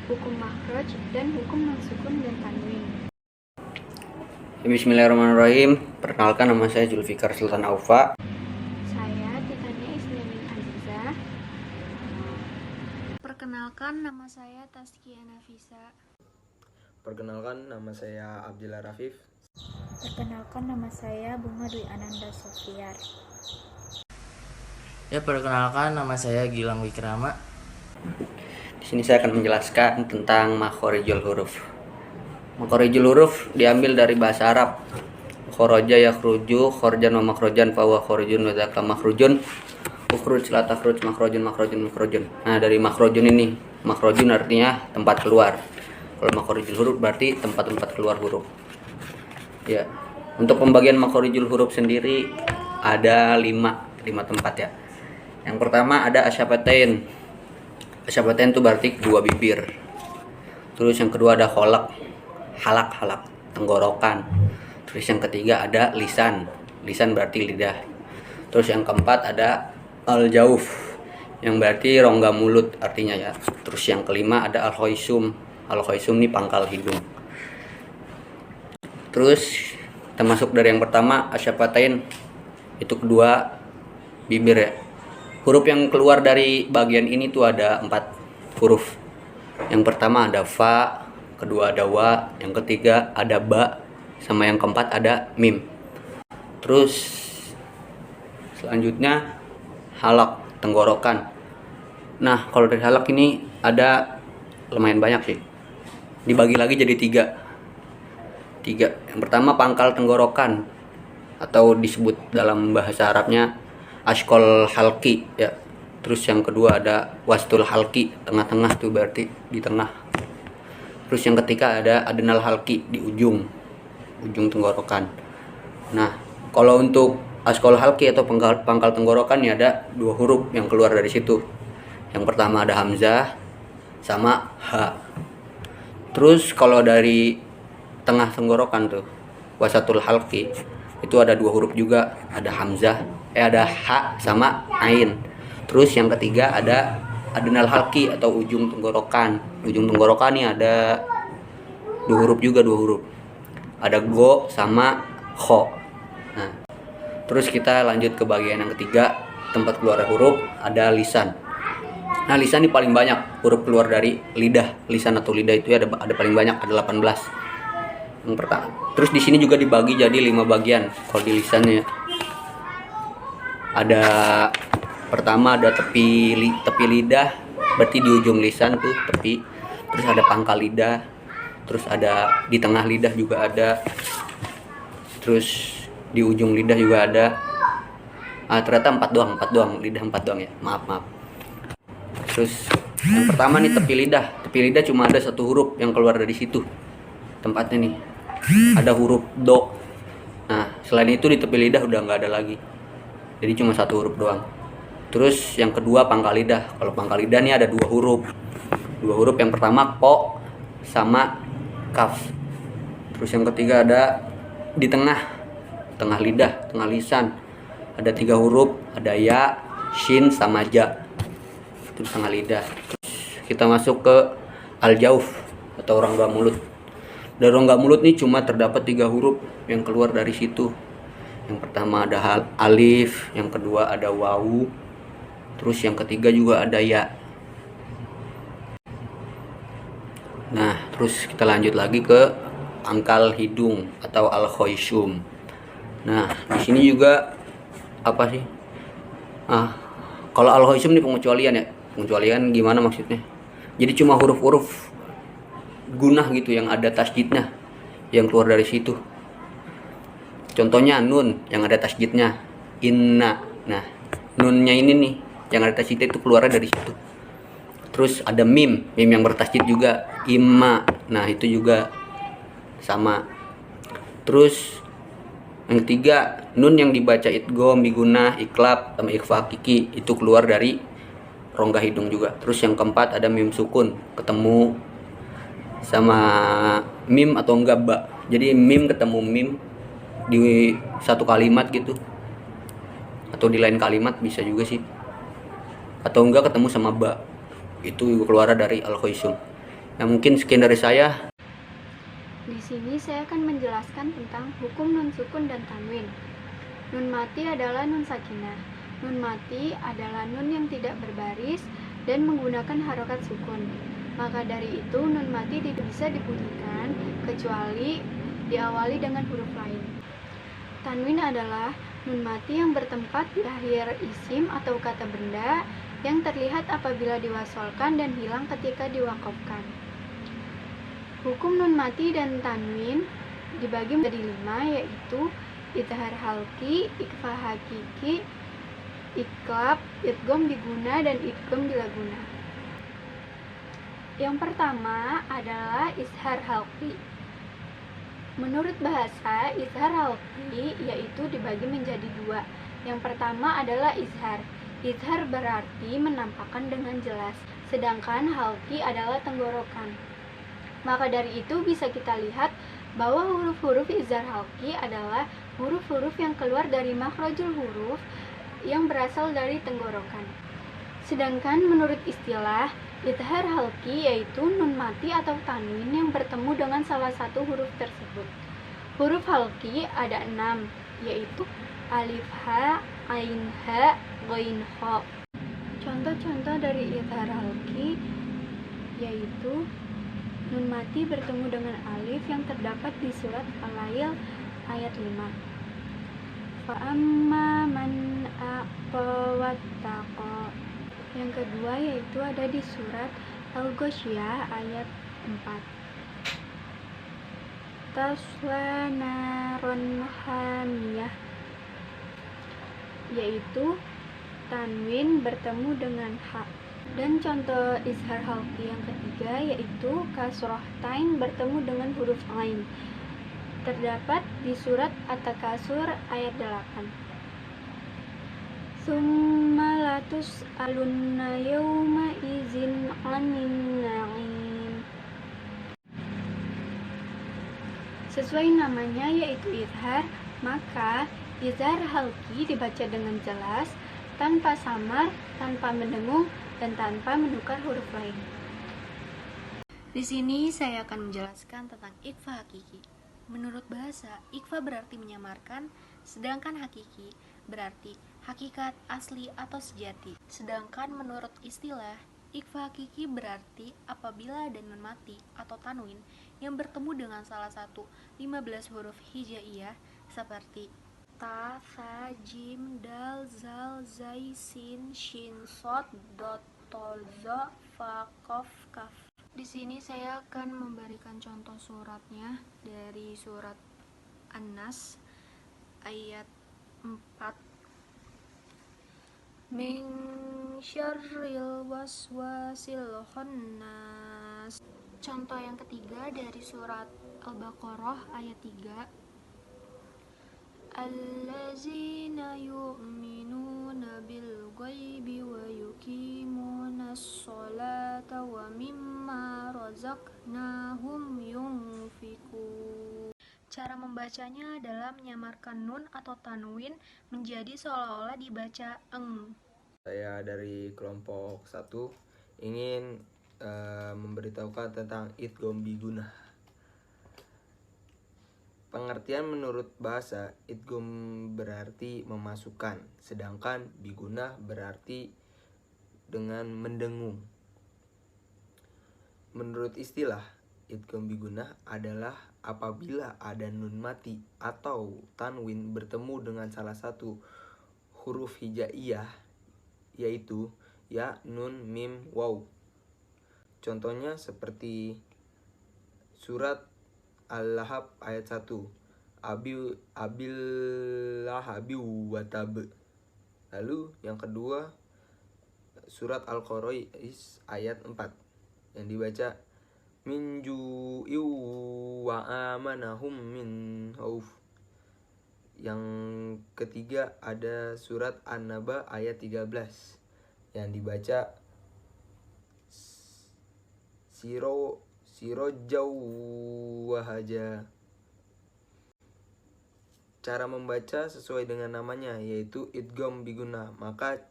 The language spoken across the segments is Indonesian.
hukum makhraj, dan hukum non-sukun dan tanwin. Bismillahirrahmanirrahim. Perkenalkan, nama saya Zulfikar Sultan Aufa. Saya Titania Isnianin Aziza. Perkenalkan, nama saya Taskia Nafisa. Perkenalkan, nama saya Abdillah Rafif. Perkenalkan, nama saya Bunga Dwi Ananda Sofiar. Ya, perkenalkan, nama saya Gilang Wikrama. Di sini saya akan menjelaskan tentang makhorijul huruf. Makhorijul huruf diambil dari bahasa Arab. Khoroja yakhruju, khorjan wa makhrojan fa huwa khorijun wa dzaka makhrujun. Ukhruj la takhruj makhrojun makhrojun makhrojun. Nah, dari makhrojun ini, makhrojun artinya tempat keluar. Kalau makhorijul huruf berarti tempat-tempat keluar huruf. Ya. Untuk pembagian makhorijul huruf sendiri ada 5 tempat ya. Yang pertama ada asyafatain. Asyafatain itu berarti dua bibir. Terus yang kedua ada halak tenggorokan. Terus yang ketiga ada lisan berarti lidah. Terus yang keempat ada al-jauf yang berarti rongga mulut artinya ya. Terus yang kelima ada al-khoisum ini pangkal hidung. Terus termasuk dari yang pertama asyafatain itu kedua bibir ya. Huruf yang keluar dari bagian ini tuh ada 4 huruf. Yang pertama ada fa, kedua ada wa, yang ketiga ada ba, sama yang keempat ada mim. Terus selanjutnya halak, tenggorokan. Nah, kalau dari halak ini ada lumayan banyak sih. Dibagi lagi jadi 3. Yang pertama pangkal tenggorokan atau disebut dalam bahasa Arabnya ashkol halki ya. Terus yang kedua ada wastul halki, tengah-tengah tuh berarti di tengah. Terus yang ketiga ada adnal halki, di ujung tenggorokan. Nah, kalau untuk ashkol halki atau pangkal tenggorokan ya ada 2 huruf yang keluar dari situ. Yang pertama ada hamzah sama ha. Terus kalau dari tengah tenggorokan tuh wasatul halki itu ada 2 huruf juga, ada hamzah, ada ha sama ain. Terus yang ketiga ada adnal halki atau ujung tenggorokan. Ujung tenggorokan ini ada 2 huruf juga, 2 huruf. Ada go sama kho. Nah, terus kita lanjut ke bagian yang ketiga, tempat keluar huruf, ada lisan. Nah, lisan ini paling banyak huruf keluar dari lidah. Lisan atau lidah itu ada paling banyak, ada 18. Yang pertama. Terus di sini juga dibagi jadi 5 bagian kalau di lisannya. Ada pertama ada tepi lidah, berarti di ujung lisan tuh tepi. Terus ada pangkal lidah. Terus ada di tengah lidah juga ada. Terus di ujung lidah juga ada. Ternyata 4 doang, lidah 4 doang ya. Maaf. Terus yang pertama nih tepi lidah. Tepi lidah cuma ada 1 huruf yang keluar dari situ. Tempatnya nih ada huruf do. Nah, selain itu di tepi lidah udah nggak ada lagi. Jadi cuma 1 huruf doang. Terus yang kedua pangkal lidah. Kalau pangkal lidah nih ada 2 huruf. 2 huruf yang pertama ko sama kaf. Terus yang ketiga ada di tengah lidah, tengah lisan. Ada 3 huruf, ada ya, shin sama ja. Itu di tengah lidah. Terus kita masuk ke al-jauf atau rongga mulut. Dari rongga mulut nih cuma terdapat 3 huruf yang keluar dari situ. Yang pertama ada alif, yang kedua ada wawu, terus yang ketiga juga ada ya. Nah, terus kita lanjut lagi ke pangkal hidung atau al-khoisum. Nah, di sini juga apa sih? Kalau al-khoisum ini pengecualian ya. Pengecualian gimana maksudnya? Jadi cuma huruf-huruf gunah gitu yang ada tasjidnya yang keluar dari situ. Contohnya nun yang ada tasjidnya, inna. Nah, nunnya ini nih yang ada tasjidnya itu keluarnya dari situ. Terus ada mim yang bertasjid juga, imma. Nah, itu juga sama. Terus yang ketiga, nun yang dibaca idgham, bigunah, iklab, sama ikhfa hakiki itu keluar dari rongga hidung juga. Terus yang keempat ada mim sukun, ketemu sama mim atau enggak ba. Jadi mim ketemu mim di satu kalimat gitu, atau di lain kalimat bisa juga sih, atau enggak ketemu sama ba, itu keluar dari al-khoisum. Nah, mungkin sekian dari saya. Di sini saya akan menjelaskan tentang hukum nun sukun dan tanwin. Nun mati adalah nun sakinah. Nun mati adalah nun yang tidak berbaris dan menggunakan harokat sukun. Maka dari itu nun mati tidak bisa dibunyikan kecuali diawali dengan huruf lain. Tanwin adalah nun mati yang bertempat di akhir isim atau kata benda yang terlihat apabila diwasolkan dan hilang ketika diwakofkan. Hukum nun mati dan tanwin dibagi menjadi 5, yaitu idhar halki, ikhfa hakiki, iklab, idgham biguna, dan idgham bilaguna. Yang pertama adalah izhar halki. Menurut bahasa, izhar halki yaitu dibagi menjadi 2. Yang pertama adalah izhar. Izhar berarti menampakkan dengan jelas, sedangkan halki adalah tenggorokan. Maka dari itu bisa kita lihat bahwa huruf-huruf izhar halki adalah huruf-huruf yang keluar dari makhrajul huruf yang berasal dari tenggorokan. Sedangkan menurut istilah, izhar halki yaitu nun mati atau tanwin yang bertemu dengan salah satu huruf tersebut. Huruf halki ada 6, yaitu alif ha, ain ha, ghain ha. Contoh-contoh dari izhar halki yaitu nun mati bertemu dengan alif yang terdapat di surat Al-Lail ayat 5. Fa'amma man a'ta wattaqa. Yang kedua yaitu ada di surat Al-Ghasyiyah ayat 4. Tasla naron hamiyah, yaitu tanwin bertemu dengan ha. Dan contoh izhar halki yang ketiga yaitu kasroh tain bertemu dengan huruf ain, terdapat di surat At-Takasur ayat 8. Summa latus alunna yawma izin anin na'im. Sesuai namanya yaitu izhar, maka izhar halki dibaca dengan jelas, tanpa samar, tanpa mendengung, dan tanpa menukar huruf lain. Di sini saya akan menjelaskan tentang ikhfa hakiki. Menurut bahasa, ikhfa berarti menyamarkan, sedangkan hakiki berarti hakikat, asli, atau sejati. Sedangkan menurut istilah, ikhfa hakiki berarti apabila ada nun mati atau tanwin yang bertemu dengan salah satu 15 huruf hijaiyah seperti ta, tha, jim, dal, zal, zai, sin, shin, sod, dot, to, zo, fa, kof, kaf. Di sini saya akan memberikan contoh suratnya dari surat An-Nas ayat 4. Min syarril waswasil khannas. Contoh yang ketiga dari surat Al-Baqarah ayat 3. Allazina yu'minuna bil ghaibi wa yuqimunas sholata wa mimma razaqnahum yunfikun. Cara membacanya adalah menyamarkan nun atau tanwin menjadi seolah-olah dibaca eng. Saya dari kelompok 1 ingin memberitahukan tentang idgham biguna. Pengertian menurut bahasa, idgham berarti memasukkan, sedangkan biguna berarti dengan mendengung. Menurut istilah, idgham biguna adalah apabila ada nun mati atau tanwin bertemu dengan salah satu huruf hijaiyah, yaitu ya, nun, mim, waw. Contohnya seperti surat Al-Lahab ayat 1. Abillahabi watab. Lalu yang kedua surat Al-Quraish ayat 4 yang dibaca min ju'i wa amanahum min khauf. Yang ketiga ada surat An-Naba ayat 13 yang dibaca sirojau wahaja. Cara membaca sesuai dengan namanya yaitu idgham biguna, maka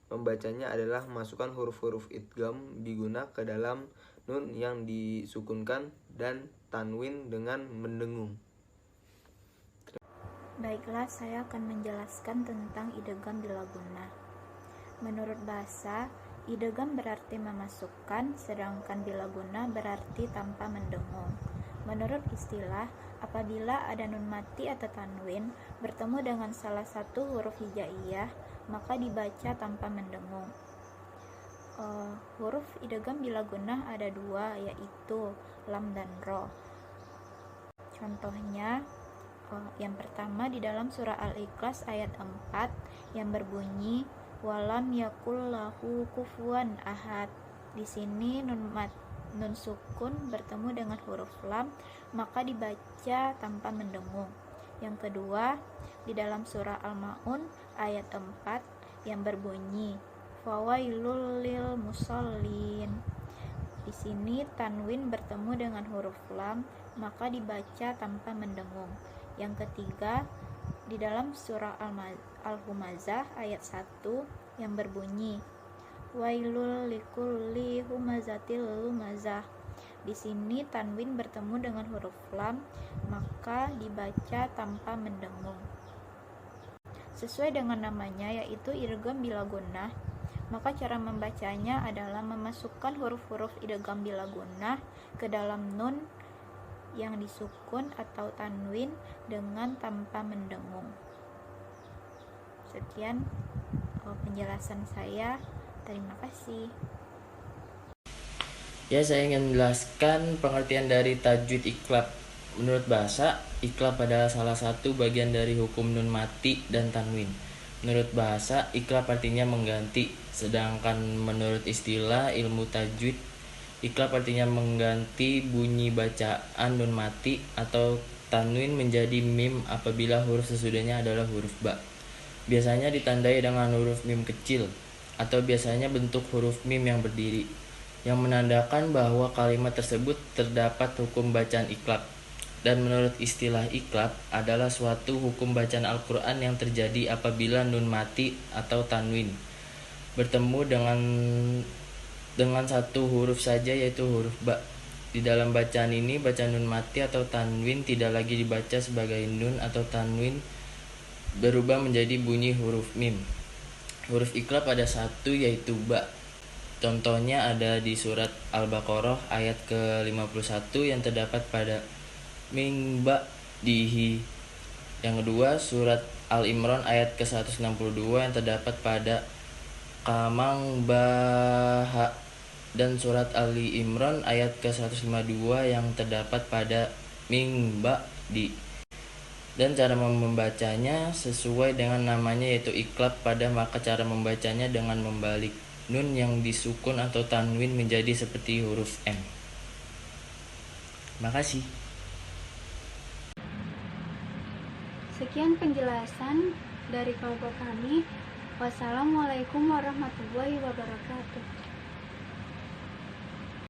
membacanya adalah memasukkan huruf-huruf idgham biguna ke dalam nun yang disukunkan dan tanwin dengan mendengung. Baiklah, saya akan menjelaskan tentang idgham bila gunnah. Menurut bahasa, idgham berarti memasukkan, sedangkan bila gunnah berarti tanpa mendengung. Menurut istilah, apabila ada nun mati atau tanwin bertemu dengan salah satu huruf hijaiyah, maka dibaca tanpa mendengung. Huruf idgham bila gunnah ada dua, yaitu lam dan ro. Contohnya, yang pertama di dalam surah Al-Ikhlas ayat 4 yang berbunyi walam yakul lahu kufuwan ahad. Di sini nun sukun bertemu dengan huruf lam, maka dibaca tanpa mendengung. Yang kedua, di dalam surah Al-Maun ayat 4 yang berbunyi fawailul lil musallin. Di sini tanwin bertemu dengan huruf lam, maka dibaca tanpa mendengung. Yang ketiga, di dalam surah Al-Humazah ayat 1 yang berbunyi wailul likulli humazatil lumazah. Di sini tanwin bertemu dengan huruf lam, maka dibaca tanpa mendengung. Sesuai dengan namanya, yaitu idgham bila gunnah, maka cara membacanya adalah memasukkan huruf-huruf idgham bila gunnah ke dalam nun yang disukun atau tanwin dengan tanpa mendengung. Sekian penjelasan saya. Terima kasih. Ya, saya ingin menjelaskan pengertian dari tajwid iklab. Menurut bahasa, iklab adalah salah satu bagian dari hukum nun mati dan tanwin. Menurut bahasa, iklab artinya mengganti, sedangkan menurut istilah ilmu tajwid, iklab artinya mengganti bunyi bacaan nun mati atau tanwin menjadi mim apabila huruf sesudahnya adalah huruf ba. Biasanya ditandai dengan huruf mim kecil, atau biasanya bentuk huruf mim yang berdiri, yang menandakan bahwa kalimat tersebut terdapat hukum bacaan iklab. Dan menurut istilah iklab adalah suatu hukum bacaan Al-Quran yang terjadi apabila nun mati atau tanwin bertemu dengan satu huruf saja, yaitu huruf ba. Di dalam bacaan ini, bacaan nun mati atau tanwin tidak lagi dibaca sebagai nun atau tanwin, berubah menjadi bunyi huruf mim. Huruf iklab ada satu, yaitu ba. Contohnya ada di surat Al-Baqarah ayat ke-51 yang terdapat pada min ba dihi. Yang kedua, surat Al-Imran ayat ke-162 yang terdapat pada kamang baha, dan surat Ali Imran ayat ke-152 yang terdapat pada ming ba di. Dan cara membacanya sesuai dengan namanya, yaitu iklab pada, maka cara membacanya dengan membalik nun yang disukun atau tanwin menjadi seperti huruf M. Makasih. Sekian penjelasan dari kelompok kami. Wassalamualaikum warahmatullahi wabarakatuh.